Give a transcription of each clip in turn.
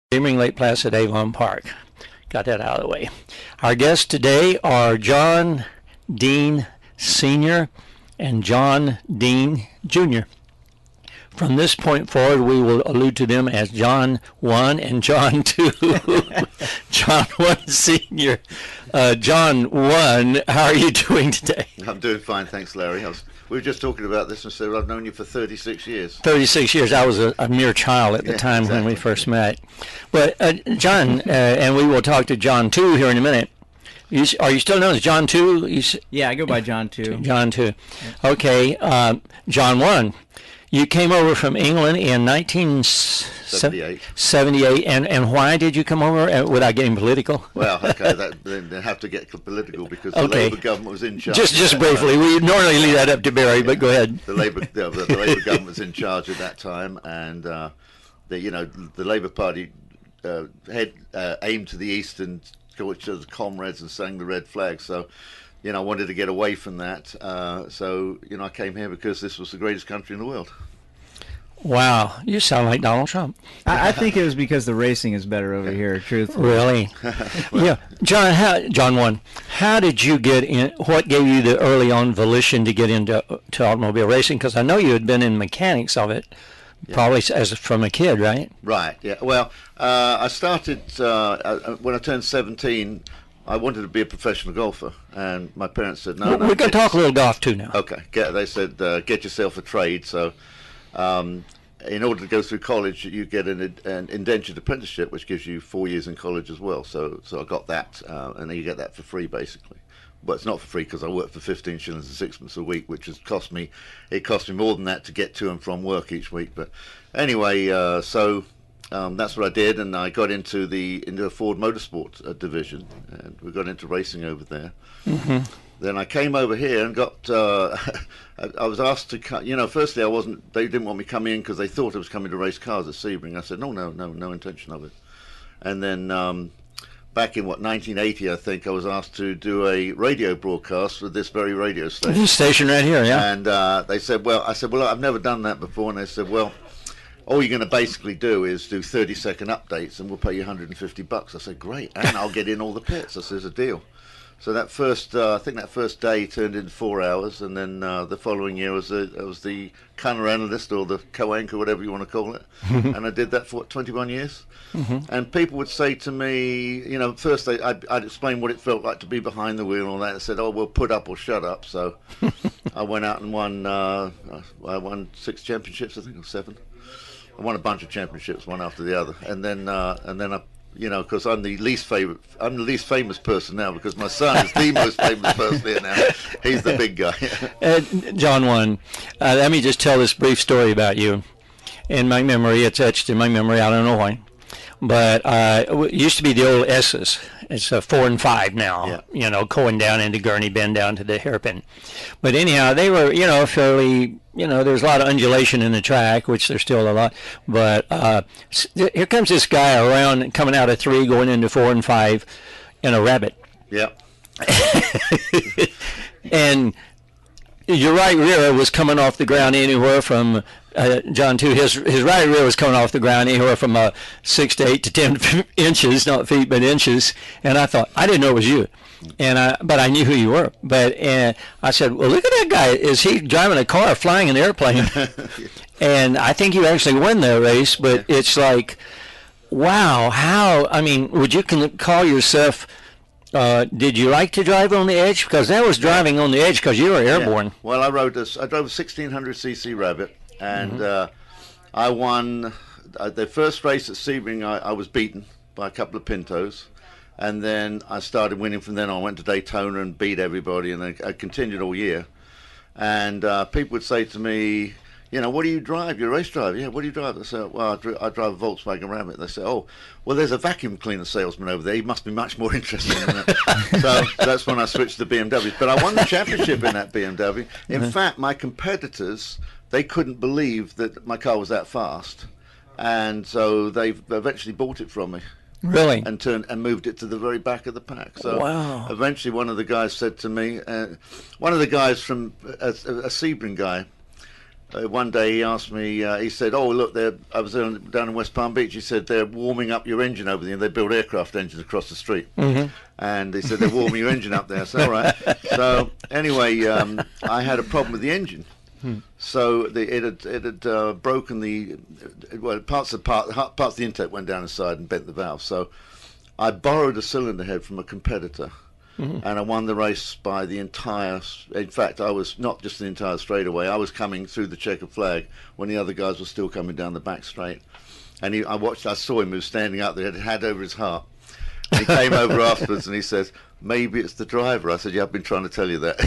Sebring Lake Placid Avon Park. Got that out of the way. Our guests today are John Dean Sr. and John Dean Jr. From this point forward, we will allude to them as John 1 and John 2. John 1 Sr. John 1, how are you doing today? I'm doing fine, thanks, Larry. We were just talking about this and said, I've known you for 36 years. 36 years. I was a mere child at the time exactly. When we first met. But John, and we will talk to John 2 here in a minute. Are you still known as John 2? Yeah, I go by John 2. John 2. Okay, John 1. You came over from England in 1978. And why did you come over without getting political? Well, okay, they have to get political because the Labour government was in charge. Just briefly, we normally leave that up to Barry, but go ahead. The Labour government was in charge at that time, and the Labour Party aimed to the east and called each other comrades and sang the red flag. So, I wanted to get away from that. So, I came here because this was the greatest country in the world. Wow, you sound like Donald Trump. I think it was because the racing is better over here, truthfully. Really? Yeah. John 1, how did you get in? What gave you the early on volition to get into automobile racing? Because I know you had been in mechanics of it, probably from a kid, right? Right, yeah. Well, I started, when I turned 17, I wanted to be a professional golfer, and my parents said, no, we're going to talk a little golf too now. Okay. They said, get yourself a trade. So in order to go through college, you get an indentured apprenticeship, which gives you 4 years in college as well. So I got that, and then you get that for free, basically. But it's not for free because I work for 15 shillings and sixpence a week, which has cost me more than that to get to and from work each week. But anyway, that's what I did, and I got into a Ford Motorsport division, and we got into racing over there. Mm-hmm. Then I came over here and got. I was asked to cut. Firstly, I wasn't. They didn't want me coming in because they thought I was coming to race cars at Sebring. I said no intention of it. And then back in 1980, I think I was asked to do a radio broadcast with this very radio station. This station right here, yeah. And they said, I said, I've never done that before, and they said, well, all you're going to basically do is do 30-second updates, and we'll pay you $150. I said, great, and I'll get in all the pits. I said, there's a deal. So that first, I think that first day turned into 4 hours, and then the following year was the color analyst or the co-anchor, whatever you want to call it, and I did that for 21 years. Mm-hmm. And people would say to me, first I'd explain what it felt like to be behind the wheel and all that. I said, oh, well, put up or shut up. So I went out and won. I won 6 championships, I think, or 7. I won a bunch of championships, one after the other, and then I. Because I'm the least famous person now because my son is the most famous person here now. He's the big guy. John 1, let me just tell this brief story about you. In my memory, it's etched in my memory, I don't know why. But it used to be the old S's. It's 4 and 5 now, going down into Gurney Bend down to the hairpin. But anyhow, they were, fairly, there's a lot of undulation in the track, which there's still a lot. But here comes this guy around, coming out of 3, going into 4 and 5 in a Rabbit. Yeah. And your right rear was coming off the ground anywhere from John 2. His right rear was coming off the ground anywhere from 6 to 8 to 10 inches, not feet but inches. And I thought, I didn't know it was you, but I knew who you were. But I said, well, look at that guy. Is he driving a car, flying an airplane? And I think you actually won the race. But it's like, wow, how? I mean, would you call yourself? Did you like to drive on the edge? Because that was driving on the edge because you were airborne. Yeah. Well, I drove a 1600cc Rabbit, and I won the first race at Sebring. I was beaten by a couple of Pintos, and then I started winning from then on. I went to Daytona and beat everybody, and I continued all year. And people would say to me, what do you drive? You're a race driver. Yeah, what do you drive? I said, well, I drive a Volkswagen Rabbit. They say, oh, well, there's a vacuum cleaner salesman over there. He must be much more interested in that. So that's when I switched to BMWs. But I won the championship in that BMW. In fact, my competitors, they couldn't believe that my car was that fast. And so they eventually bought it from me. Really? And moved it to the very back of the pack. So wow. Eventually one of the guys said to me, one of the guys from a Sebring guy, one day he asked me, he said, "Oh, look, I was down in West Palm Beach." He said, "They're warming up your engine over there. They build aircraft engines across the street." And he said, "They're warming your engine up there." So, all right. So anyway, I had a problem with the engine. So it had broken parts of the intake went down inside and bent the valve. So I borrowed a cylinder head from a competitor. And I won the race by the entire. In fact, I was not just the entire straightaway. I was coming through the checkered flag when the other guys were still coming down the back straight. And I saw him. He was standing up there, had a hand over his heart. And he came over afterwards and he says, "Maybe it's the driver." I said, "Yeah, I've been trying to tell you that."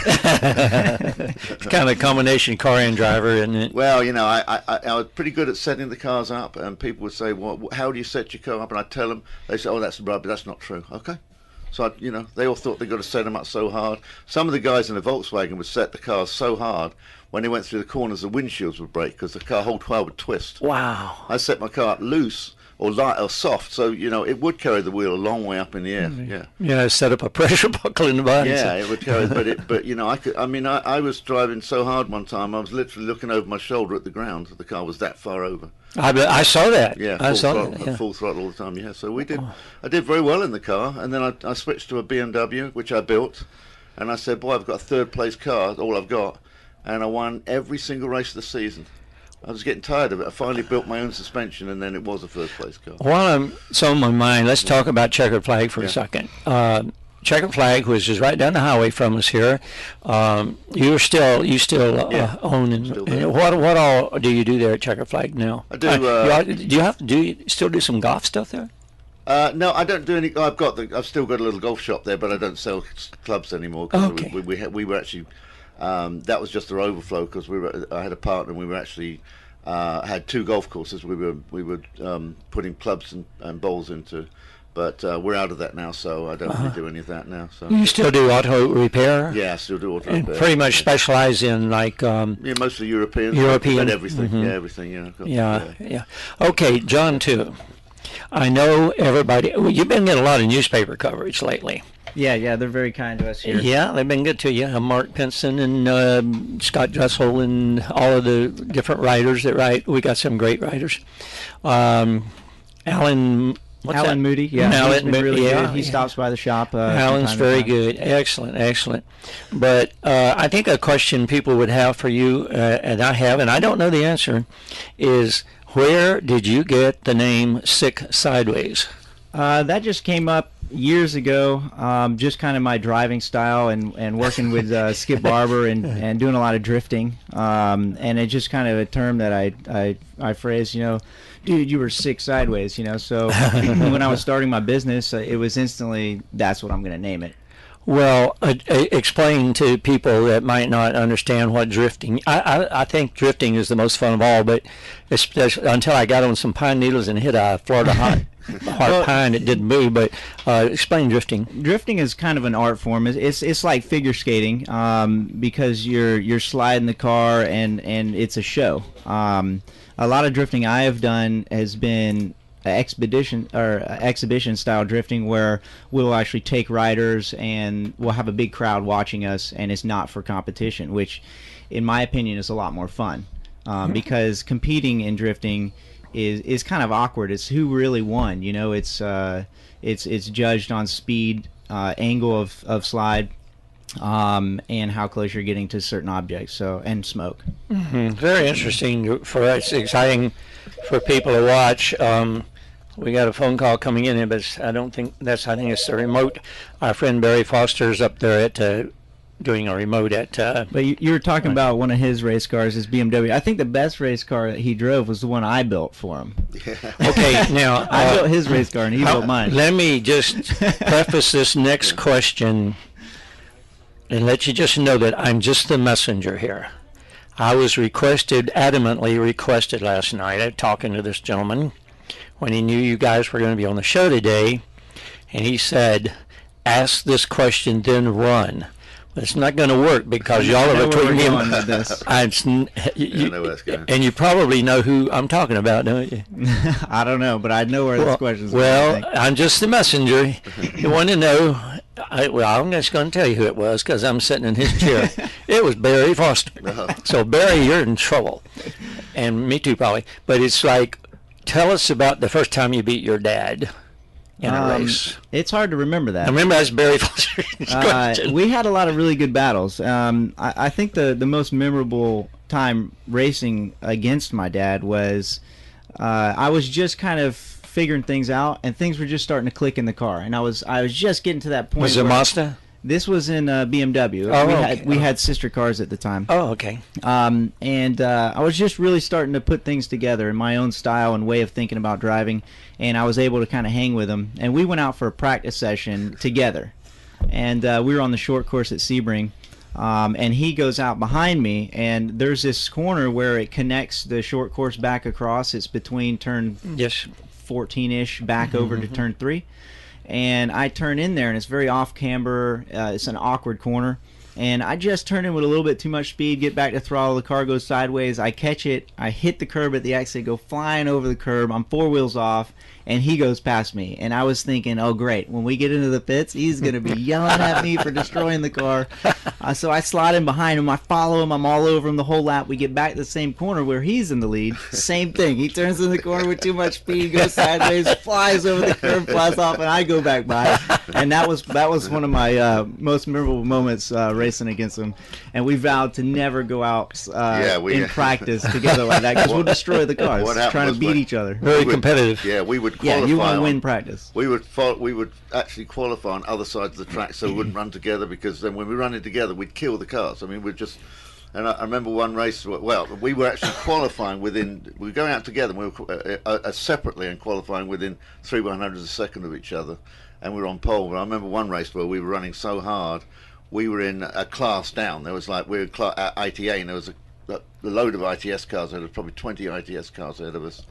It's kind of a combination car and driver, isn't it? Well, you know, I was pretty good at setting the cars up, and people would say, "Well, how do you set your car up?" And I tell them, they say, "Oh, that's right, but that's not true." Okay. So, you know, they all thought they got to set them up so hard. Some of the guys in the Volkswagen would set the cars so hard, when they went through the corners, the windshields would break because the whole car would twist. Wow. I set my car up loose or light or soft, so, you know, it would carry the wheel a long way up in the air. Yeah. Yeah, set up a pressure buckle in the bottom. Yeah, it would carry, but you know, I was driving so hard one time, I was literally looking over my shoulder at the ground. The car was that far over. I saw that. Yeah, I saw that. Yeah. Full throttle all the time. Yeah, so I did very well in the car, and then I switched to a BMW, which I built, and I said, "Boy, I've got a third place car, all I've got," and I won every single race of the season. I was getting tired of it. I finally built my own suspension, and then it was a first place car. While I'm so on my mind, let's talk about Checkered Flag for a second. Checkered Flag, which is right down the highway from us here. You still own and what all do you do there at Checkered Flag now? I do. Do you still do some golf stuff there? No, I don't do any. I've still got a little golf shop there, but I don't sell clubs anymore. Okay. We were actually. That was just our overflow because I had a partner and we were actually had two golf courses we were putting clubs and balls into, but we're out of that now, so I don't really do any of that now. So you still do auto repair? Yeah, I still do auto and repair. Pretty much specialize in like mostly European, but everything. Yeah, everything. Yeah. Okay, John too. I know everybody. Well, you've been getting a lot of newspaper coverage lately. Yeah, they're very kind to us here. Yeah, they've been good to you. Mark Pinson and Scott Dressel and all of the different writers that write. We got some great writers. Alan Moody, yeah. Alan, he's been really yeah, good. He stops by the shop. Alan's very good. Excellent. But I think a question people would have for you, and I have, and I don't know the answer, is where did you get the name Sick Sideways? That just came up years ago, just kind of my driving style and working with Skip Barber and doing a lot of drifting, and it's just kind of a term that I phrased, you know, dude, you were sick sideways, you know, so when I was starting my business, it was instantly, that's what I'm going to name it. Well, explain to people that might not understand what drifting. I think drifting is the most fun of all, but especially until I got on some pine needles and hit a Florida hot pine, it didn't move. But explain drifting. Drifting is kind of an art form. It's like figure skating, because you're sliding the car and it's a show. A lot of drifting I have done has been exhibition style drifting, where we'll actually take riders and we'll have a big crowd watching us, and it's not for competition, which in my opinion is a lot more fun, because competing in drifting is kind of awkward. It's who really won, you know. It's judged on speed, angle of slide, and how close you're getting to certain objects, and smoke. Very interesting for us, exciting for people to watch. We got a phone call coming in, but I think it's the remote. Our friend Barry Foster's up there at doing a remote at. But you were talking about one of his race cars, his BMW. I think the best race car that he drove was the one I built for him. Okay, now I built his race car and he built mine. Let me just preface this next question and let you just know that I'm just the messenger here. I was adamantly requested last night, talking to this gentleman, when he knew you guys were going to be on the show today, and he said, ask this question, then run. But it's not going to work because y'all are between me and this. I know where it's going. And you probably know who I'm talking about, don't you? I don't know, but I know where this question's going. Well, I'm just the messenger. You want to know? I'm just going to tell you who it was because I'm sitting in his chair. It was Barry Foster. Uh-huh. So Barry, you're in trouble, and me too probably. But it's like, tell us about the first time you beat your dad in a race. It's hard to remember that. I remember that's Barry Foster's we had a lot of really good battles. I think the most memorable time racing against my dad was I was just kind of figuring things out, and things were just starting to click in the car, and I was just getting to that point. Was it Mazda? This was in BMW. Oh, we had sister cars at the time. Oh, okay. And I was just really starting to put things together in my own style and way of thinking about driving, and I was able to kind of hang with him. And we went out for a practice session together, and we were on the short course at Sebring, and he goes out behind me, and there's this corner where it connects the short course back across. It's between turn 14-ish back over to turn 3. And I turn in there, and it's very off camber. It's an awkward corner, and I just turn in with a little bit too much speed, get back to throttle, the car goes sideways, I catch it, I hit the curb at the exit, go flying over the curb, I'm 4 wheels off, and he goes past me. And I was thinking, oh great, when we get into the pits, he's going to be yelling at me for destroying the car. So I slide in behind him, I follow him, I'm all over him the whole lap. We get back to the same corner where he's in the lead, same thing, he turns in the corner with too much speed, goes sideways, flies over the curb, flies off, and I go back by. And that was one of my most memorable moments racing against him. And we vowed to never go out in practice together like that, because we'll destroy the cars trying to beat each other. Very competitive. Yeah, we would qualify. Yeah, you want to win practice. We would actually qualify on other sides of the track, so we wouldn't run together, because then when we run it together, we'd kill the cars. I mean, we'd just. And I remember one race. Well, we were actually qualifying within. We were going out together. And we were separately and qualifying within 3/100ths of a second of each other, and we were on pole. But I remember one race where we were running so hard, we were in a class down. There was like we were at ITA, and there was a load of ITS cars. There was probably 20 ITS cars ahead of us.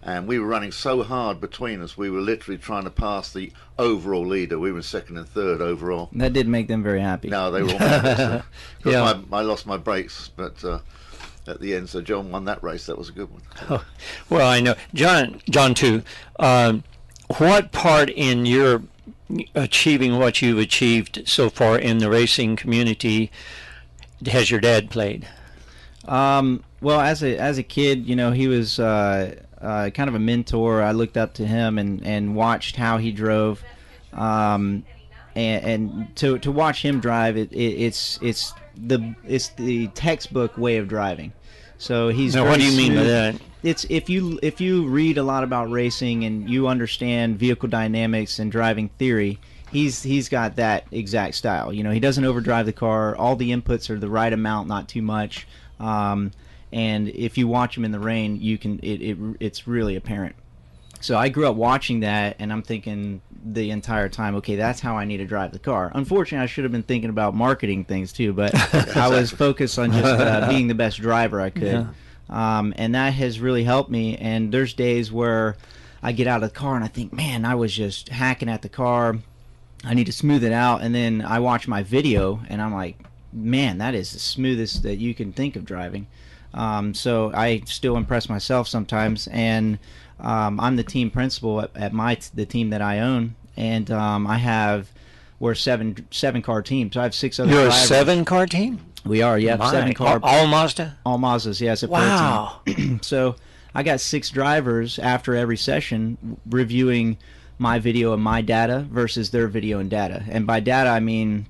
And we were running so hard between us, we were literally trying to pass the overall leader. We were second and third overall. That did make them very happy. No, they were all mad. I lost my brakes, but at the end, so John won that race. That was a good one. Oh, well, I know. John too. What part in your achieving what you've achieved so far in the racing community has your dad played? Well, as a kid, you know, he was kind of a mentor. I looked up to him and watched how he drove, and to watch him drive, it's the textbook way of driving. So he's. Now, what do you mean by that? It's if you read a lot about racing and you understand vehicle dynamics and driving theory, he's got that exact style. You know, he doesn't overdrive the car. All the inputs are the right amount, not too much. And if you watch him in the rain, you can it's really apparent. So I grew up watching that, and I'm thinking the entire time, okay, that's how I need to drive the car. Unfortunately, I should have been thinking about marketing things too, but I was focused on just being the best driver I could. Yeah. And that has really helped me. And there's days where I get out of the car and I think, man, I was just hacking at the car. I need to smooth it out. And then I watch my video, and I'm like, man, that is the smoothest that you can think of driving. So I still impress myself sometimes, and I'm the team principal at the team that I own, and we're a seven car team. So I have 6 other drivers. You're a 7-car team? We are, yeah, 7 car. All Mazda? All Mazdas, yes. Wow. So I got 6 drivers after every session reviewing my video and my data versus their video and data. And by data, I mean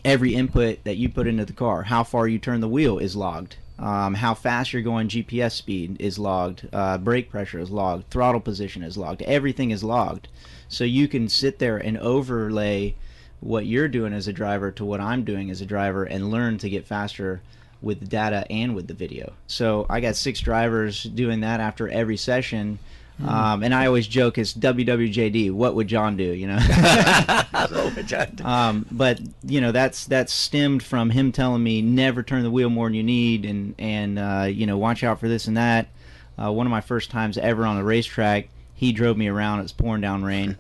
every input that you put into the car. How far you turn the wheel is logged. How fast you're going, GPS speed is logged, brake pressure is logged, throttle position is logged, everything is logged. So you can sit there and overlay what you're doing as a driver to what I'm doing as a driver and learn to get faster with the data and with the video. So I got 6 drivers doing that after every session. And I always joke, it's WWJD, what would John do, you know? But you know, that's stemmed from him telling me never turn the wheel more than you need, and you know, watch out for this and that. One of my first times ever on the racetrack, he drove me around. It's pouring down rain,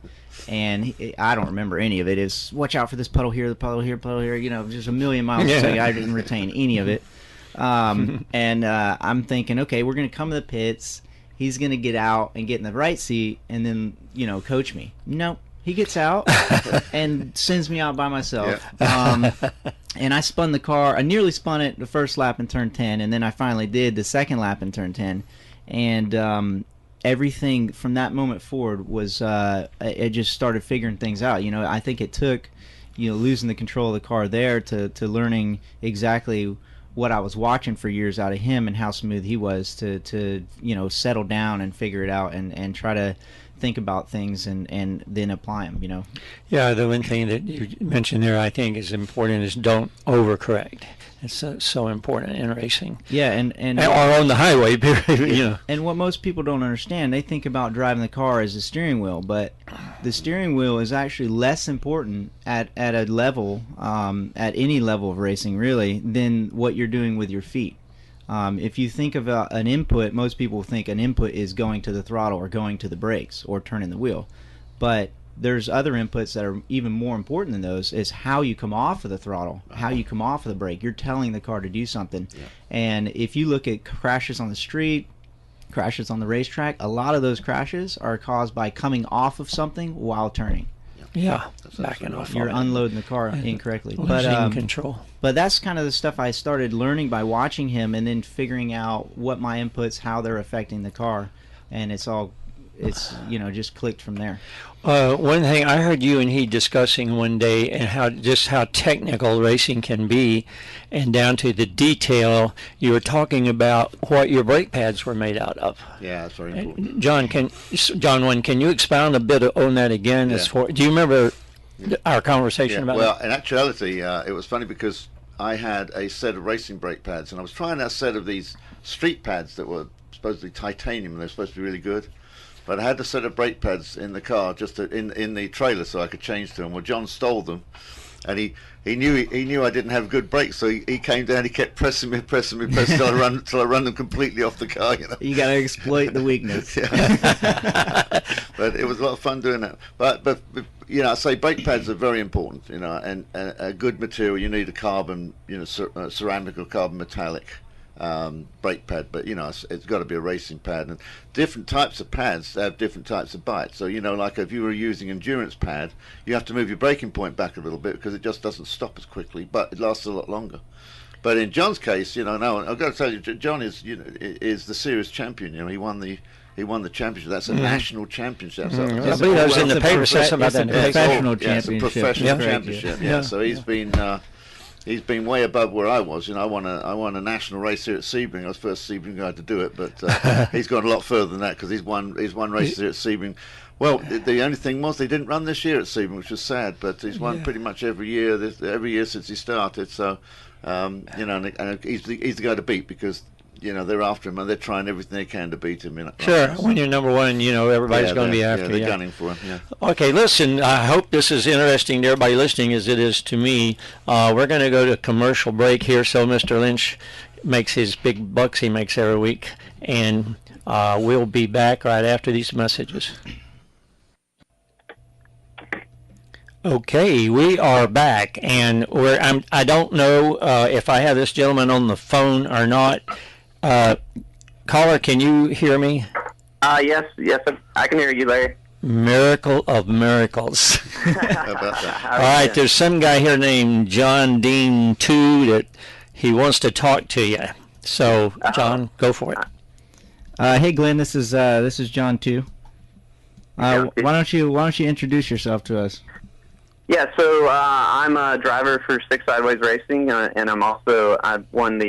and I don't remember any of it. It's watch out for this puddle here, the puddle here, puddle here. You know, just a million miles a second. I didn't retain any of it. And I'm thinking, okay, we're gonna come to the pits. He's going to get out and get in the right seat and then, you know, coach me. Nope. He gets out and sends me out by myself. And I spun the car. I nearly spun it the first lap in turn 10, and then I finally did the second lap in turn 10. And everything from that moment forward was it just started figuring things out. You know, I think it took, you know, losing the control of the car there to learning exactly what I was watching for years out of him and how smooth he was to you know, settle down and figure it out and try to think about things and then apply them, you know. Yeah, the one thing that you mentioned there I think is important is don't overcorrect. It's so important in racing. Yeah, and or on the highway, period, you know. And what most people don't understand, they think about driving the car as the steering wheel, but the steering wheel is actually less important at a level, at any level of racing really, than what you're doing with your feet. If you think of an input, most people think an input is going to the throttle or going to the brakes or turning the wheel. But there's other inputs that are even more important than those, is how you come off of the throttle, how you come off of the brake. You're telling the car to do something. Yeah. And if you look at crashes on the street, crashes on the racetrack, a lot of those crashes are caused by coming off of something while turning. Yeah, backing off. You're unloading the car incorrectly. Losing control. But that's kind of the stuff I started learning by watching him and then figuring out what my inputs, how they're affecting the car, and it's you know, just clicked from there. One thing I heard you and he discussing one day, and how technical racing can be, and down to the detail. You were talking about what your brake pads were made out of. Yeah, that's very important. John, can you expound a bit on that again? Yeah. Do you remember our conversation about well, that? In actuality, it was funny because I had a set of racing brake pads, and I was trying a set of these street pads that were supposedly titanium, and they're supposed to be really good. But I had a set of brake pads in the car, just in the trailer, so I could change to them. Well, John stole them, and he knew I didn't have good brakes, so he came down. He kept pressing me till I run them completely off the car. You know, you got to exploit the weakness. But it was a lot of fun doing that. But you know, I say brake pads are very important. You know, and a good material. You need a carbon, you know, ceramic or carbon metallic brake pad, but you know, it's got to be a racing pad, and different types of pads have different types of bites. So you know, like if you were using endurance pad, you have to move your braking point back a little bit because it just doesn't stop as quickly, but it lasts a lot longer. But in John's case, you know, now I've got to tell you, John is the series champion. You know, he won the championship. That's a national championship. So I believe I was in the paper. Said something about that. Professional championship. It's a professional championship. Yeah. So he's been way above where I was. You know, I won a national race here at Sebring. I was the first Sebring guy to do it, but he's gone a lot further than that because he's won races here at Sebring. Well, the only thing was they didn't run this year at Sebring, which was sad. But he's won pretty much every year since he started. So you know, and he's the guy to beat because, you know, they're after him and they're trying everything they can to beat him. You know, sure, when you're number one, you know, everybody's going to be after you. They're gunning for him. Yeah. Okay, listen, I hope this is interesting to everybody listening as it is to me. We're going to go to commercial break here, so Mr. Lynch makes his big bucks he makes every week, and we'll be back right after these messages. Okay, we are back, and I don't know if I have this gentleman on the phone or not. Caller, can you hear me? Yes, I can hear you, Larry. Miracle of miracles. All right, there's some guy here named John Dean 2 that he wants to talk to you. So, John, go for it. Hey, Glenn, this is John 2. Why don't you introduce yourself to us? Yeah, so I'm a driver for Six Sideways Racing, and I won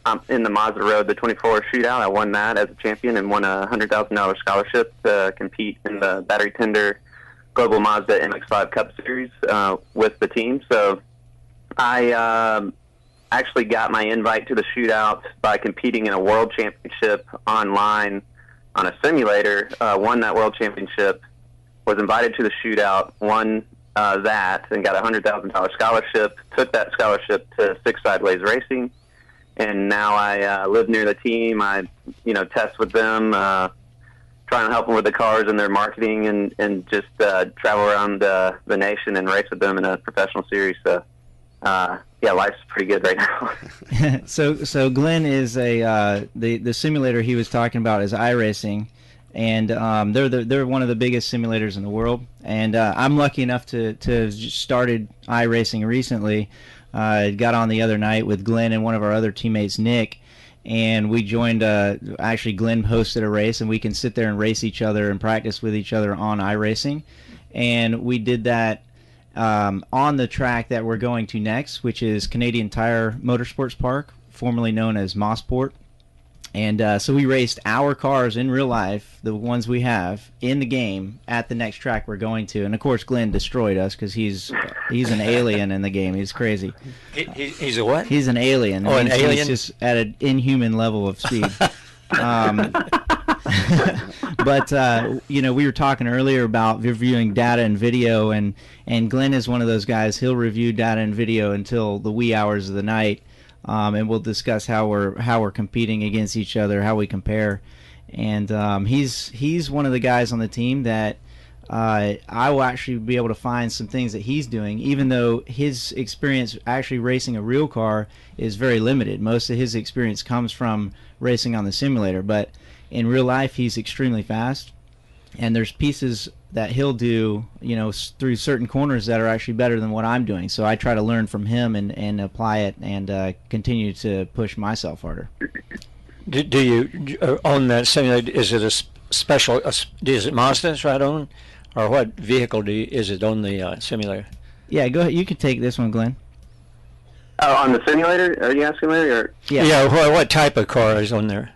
I'm in the Mazda Road, the 24-hour shootout. I won that as a champion and won a $100,000 scholarship to compete in the battery tender Global Mazda MX-5 Cup Series with the team. So I actually got my invite to the shootout by competing in a world championship online on a simulator, won that world championship, was invited to the shootout, won that, and got a $100,000 scholarship, took that scholarship to Six Sideways Racing, and now I live near the team. I, test with them, trying to help them with the cars and their marketing, and just travel around the nation and race with them in a professional series. So, yeah, life's pretty good right now. So Glenn is the simulator he was talking about is iRacing, and they're one of the biggest simulators in the world. And I'm lucky enough to just started iRacing recently. Got on the other night with Glenn and one of our other teammates, Nick, and we joined. Actually, Glenn hosted a race, and we can sit there and race each other and practice with each other on iRacing. And we did that on the track that we're going to next, which is Canadian Tire Motorsports Park, formerly known as Mosport. And so we raced our cars in real life, the ones we have, in the game at the next track we're going to. And, of course, Glenn destroyed us because he's an alien in the game. He's crazy. He's a what? He's an alien. Oh, an alien? He's just at an inhuman level of speed. But, we were talking earlier about reviewing data and video, and Glenn is one of those guys. He'll review data and video until the wee hours of the night. And we'll discuss how we're competing against each other, how we compare, and he's one of the guys on the team that I will actually be able to find some things that he's doing, even though his experience actually racing a real car is very limited. Most of his experience comes from racing on the simulator, but in real life he's extremely fast, and there's pieces that he'll do, through certain corners that are actually better than what I'm doing. So I try to learn from him and apply it and continue to push myself harder. Do you own that simulator? Is it a special? Is it Mazda's right on, or what vehicle is it on the simulator? Yeah, go ahead. You can take this one, Glenn. Oh, on the simulator? Are you asking me? Or? Yeah. What type of car is on there?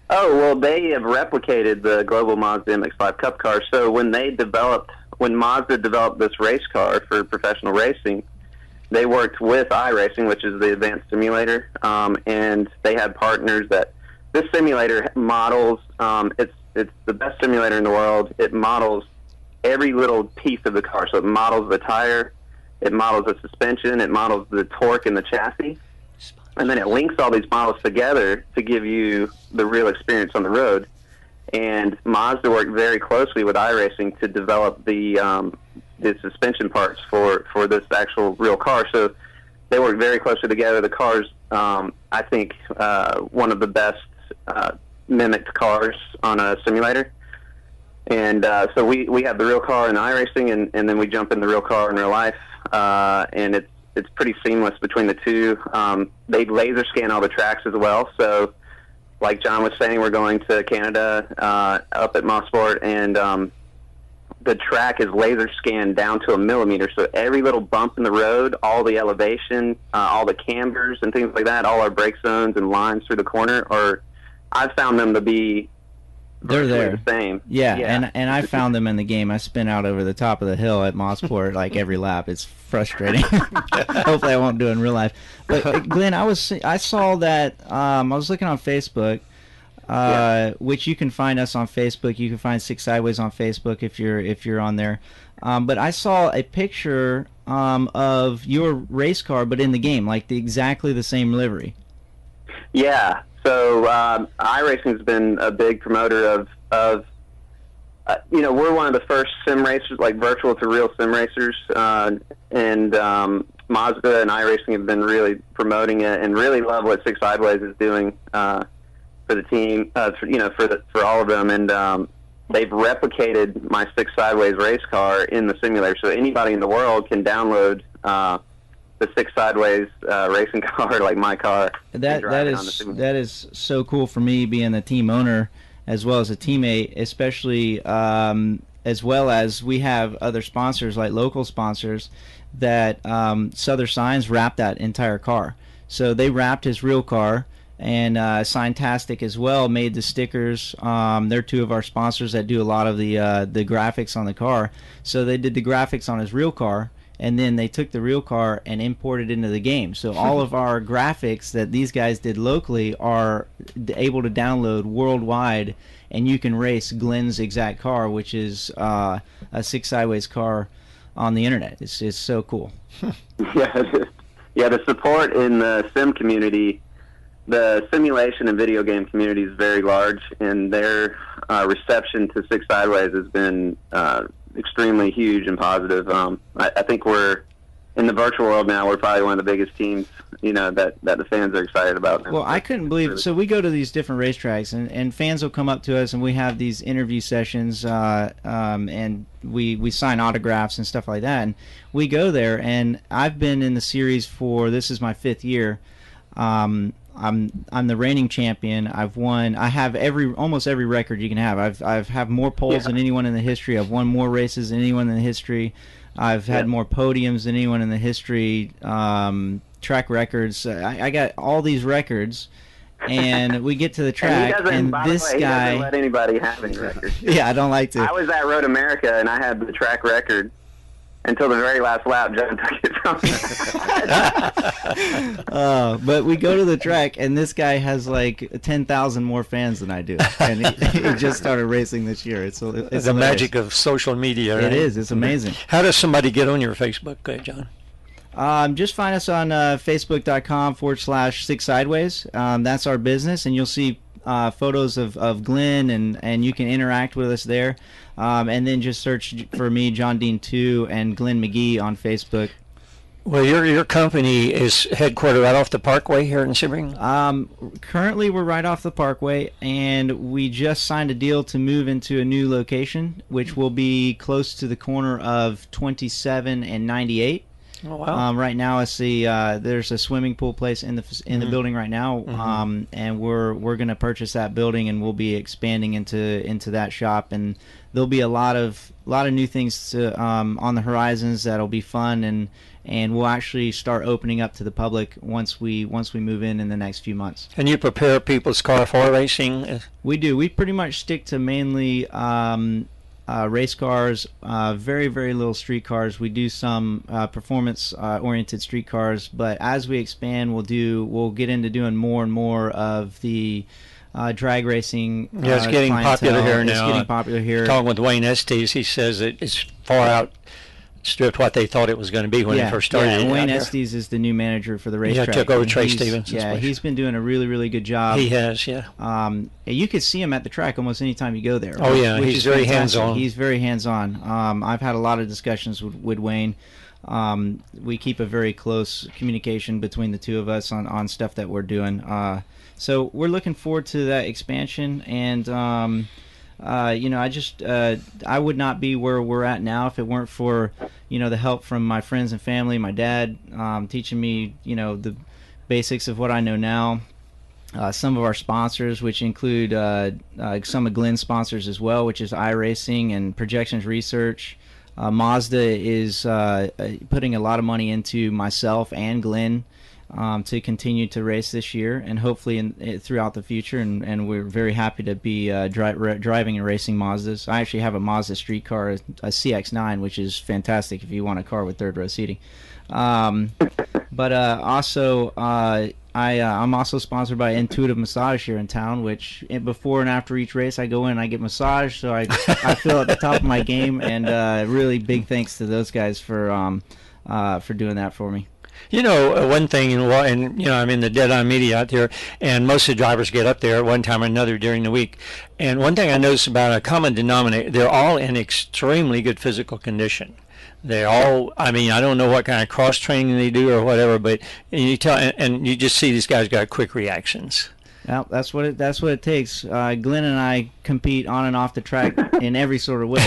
Oh, well, they have replicated the Global Mazda MX-5 Cup car. So when Mazda developed this race car for professional racing, they worked with iRacing, which is the advanced simulator, and they had partners that this simulator models. It's the best simulator in the world. It models every little piece of the car. So it models the tire, it models the suspension, it models the torque in the chassis. And then it links all these models together to give you the real experience on the road. And Mazda worked very closely with iRacing to develop the suspension parts for this actual real car. So they worked very closely together. The car's, I think, one of the best mimicked cars on a simulator. And so we have the real car in iRacing, and then we jump in the real car in real life. And it's pretty seamless between the two. They laser scan all the tracks as well. So, like John was saying, we're going to Canada up at Mosport, and the track is laser scanned down to a millimeter. So every little bump in the road, all the elevation, all the cambers and things like that, all our brake zones and lines through the corner, I've found them to be they're there. The same. Yeah, and I found them in the game. I spin out over the top of the hill at Mosport like every lap. It's frustrating. Hopefully I won't do it in real life. But Glenn, I saw that I was looking on Facebook, which you can find us on Facebook. You can find Six Sideways on Facebook if you're on there. But I saw a picture of your race car, but in the game, like exactly the same livery. Yeah. So iRacing has been a big promoter of we're one of the first sim racers, like virtual to real sim racers, and Mazda and iRacing have been really promoting it and really love what Six Sideways is doing for the team, for all of them, and they've replicated my Six Sideways race car in the simulator, so anybody in the world can download the Six Sideways racing car, like my car. That is so cool for me, being the team owner as well as a teammate, especially as well as we have other sponsors, like local sponsors, that Southern Signs wrapped that entire car. So they wrapped his real car, and Signtastic as well made the stickers. They're two of our sponsors that do a lot of the graphics on the car. So they did the graphics on his real car, and then they took the real car and imported it into the game. So all of our graphics that these guys did locally are able to download worldwide, and you can race Glenn's exact car, which is a Six Sideways car on the internet. It's so cool. Yeah, the support in the sim community, the simulation and video game community is very large, and their reception to Six Sideways has been extremely huge and positive. I think we're in the virtual world now, we're probably one of the biggest teams, that the fans are excited about now. Well, I couldn't believe it. So we go to these different racetracks, and fans will come up to us, and we have these interview sessions, and we sign autographs and stuff like that. And we go there, and I've been in the series this is my 5th year. I'm the reigning champion. I've won. I have almost every record you can have. I've have more poles than anyone in the history. I've won more races than anyone in the history. I've had more podiums than anyone in the history. Track records. I got all these records, and we get to the track, and this guy. He doesn't let anybody have any records. Yeah, I don't like to. I was at Road America, and I had the track record until the very last lap. John took it from me. But we go to the track, and this guy has like 10,000 more fans than I do, and he just started racing this year. It's the magic of social media. Right? It is. It's amazing. How does somebody get on your Facebook, John? Just find us on facebook.com/Six Sideways. That's our business, and you'll see photos of Glenn, and you can interact with us there. And then just search for me, John Dean 2, and Glenn McGee on Facebook. Well, your company is headquartered right off the Parkway here in Sebring? Currently, we're right off the Parkway, and we just signed a deal to move into a new location, which will be close to the corner of 27 and 98. Oh, wow. Right now, I see there's a swimming pool place in the building right now, and we're going to purchase that building, and we'll be expanding into that shop, and there'll be a lot of new things on the horizons that'll be fun, and we'll actually start opening up to the public once we move in the next few months. And you prepare people's car for racing? We do. We pretty much stick to mainly race cars, very, very little street cars. We do some performance-oriented street cars, but as we expand, we'll get into doing more and more of the drag racing. Yeah, it's getting popular here now. It's getting popular here. Talking with Wayne Estes, he says it's far outstripped what they thought it was going to be when they first started. Yeah, Wayne Estes is the new manager for the racetrack. Yeah, took over Trey Stevens. Yeah, he's been doing a really, really good job. He has, yeah. You could see him at the track almost any time you go there. Oh, yeah, he's very hands-on. He's very hands-on. I've had a lot of discussions with Wayne. We keep a very close communication between the two of us on stuff that we're doing. So we're looking forward to that expansion, and I would not be where we're at now if it weren't for the help from my friends and family, my dad teaching me the basics of what I know now. Some of our sponsors, which include some of Glenn's sponsors as well, which is iRacing and Projections Research. Mazda is putting a lot of money into myself and Glenn to continue to race this year, and hopefully throughout the future. And we're very happy to be driving and racing Mazdas. I actually have a Mazda street car, a CX-9, which is fantastic if you want a car with third row seating. But also, I'm also sponsored by Intuitive Massage here in town, which before and after each race I go in and I get massaged, so I feel at the top of my game, and really big thanks to those guys for doing that for me. One thing, and I'm in the dead-eye media out there, and most of the drivers get up there at one time or another during the week. And one thing I noticed about a common denominator, they're all in extremely good physical condition. They all, I don't know what kind of cross training they do or whatever, but you just see these guys got quick reactions. Well, that's what it takes. Glenn and I compete on and off the track in every sort of way.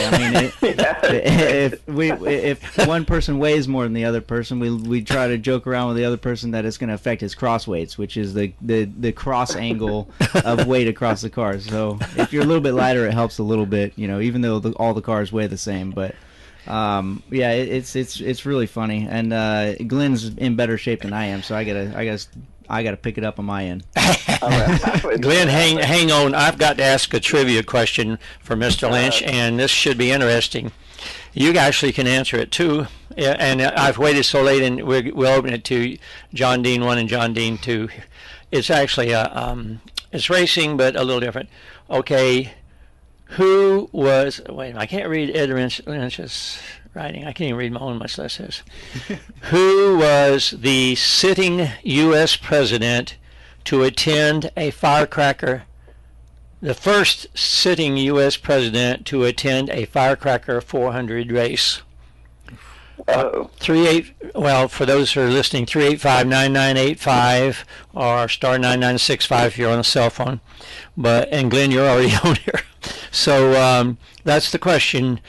If one person weighs more than the other person, we try to joke around with the other person that it's going to affect his cross weights, which is the cross angle of weight across the cars. So if you're a little bit lighter, it helps a little bit, even though all the cars weigh the same. But it's really funny, and Glenn's in better shape than I am, so I gotta pick it up on my end. Glenn, hang on. I've got to ask a trivia question for Mr. Lynch, and this should be interesting. You actually can answer it too, and I've waited so late, and we'll open it to John Dean 1 and John Dean 2. It's actually it's racing, but a little different. Okay, who was? Wait, I can't read Ed Lynch's writing. I can't even read my own, much less his. Who was the sitting U.S. president to attend a firecracker? The first sitting U.S. president to attend a firecracker 400 race. Oh. Well, for those who are listening, 385-9985 or star 9965 if you're on a cell phone. And Glenn, you're already on here. So that's the question.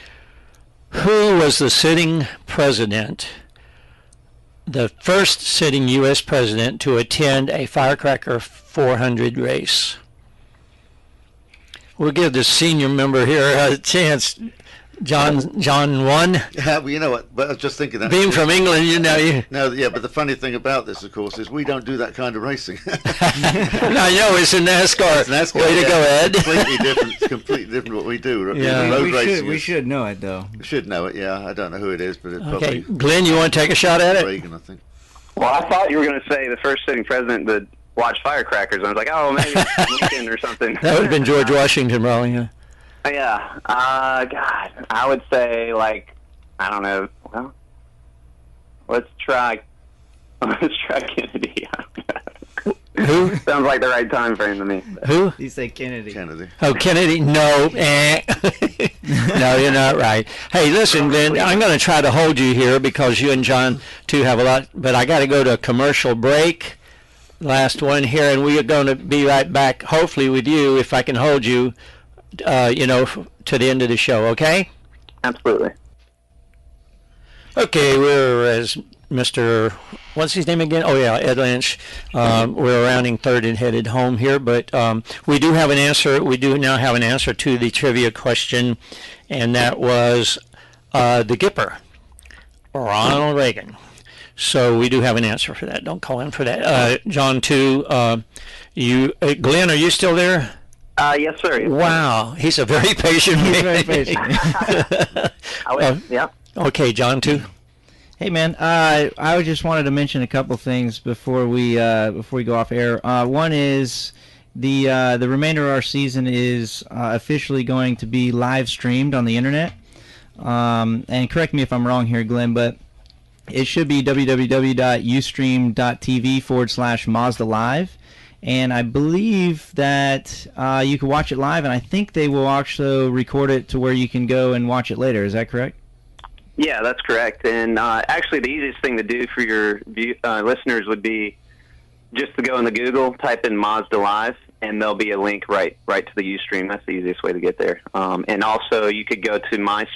Who was the sitting president, the first sitting U.S. president to attend a Firecracker 400 race? We'll give the senior member here a chance. John won. Yeah, well, you know what? But I was just thinking that. Being from England, you know. No, yeah, but the funny thing about this, of course, is we don't do that kind of racing. I know, it's in NASCAR. It's NASCAR. Way to go, Ed. Completely different what we do. Yeah, Road racing we should know it, though. We should know it, yeah. I don't know who it is, but it's Okay, probably Glenn, you want to take a shot at it? Reagan, I think. Well, I thought you were going to say the first sitting president that watched firecrackers. I was like, oh, maybe Lincoln or something. That would have been George Washington, probably. Yeah. Yeah. God, I would say, like, I don't know. Well, let's try Kennedy. Who? Sounds like the right time frame to me. Who? You say Kennedy. Oh, Kennedy? No. No, you're not right. Hey, listen, Glenn, I'm going to try to hold you here because you and John, too, have a lot. But I got to go to a commercial break. Last one here, and we are going to be right back, hopefully with you, if I can hold you, to the end of the show, okay? Absolutely. Okay, we're as Mr. What's his name again? Oh, yeah, Ed Lynch. We're rounding third and headed home here, but we do have an answer. We do now have an answer to the trivia question, and that was the Gipper, Ronald Reagan. So we do have an answer for that. Don't call in for that. John, too, Glenn, are you still there? Yes, sir. Wow, he's a very patient man. Very patient. Yeah. Okay, John, too. Hey, man, I just wanted to mention a couple things before we go off air. One is the remainder of our season is officially going to be live streamed on the internet. And correct me if I'm wrong here, Glenn, but it should be www.ustream.tv/Mazda Live. And I believe that you can watch it live, and I think they will also record it to where you can go and watch it later. Is that correct? Yeah, that's correct. And actually, the easiest thing to do for your listeners would be just to go into Google, type in Mazda Live, and there'll be a link right to the Ustream. That's the easiest way to get there. And also, you could go to my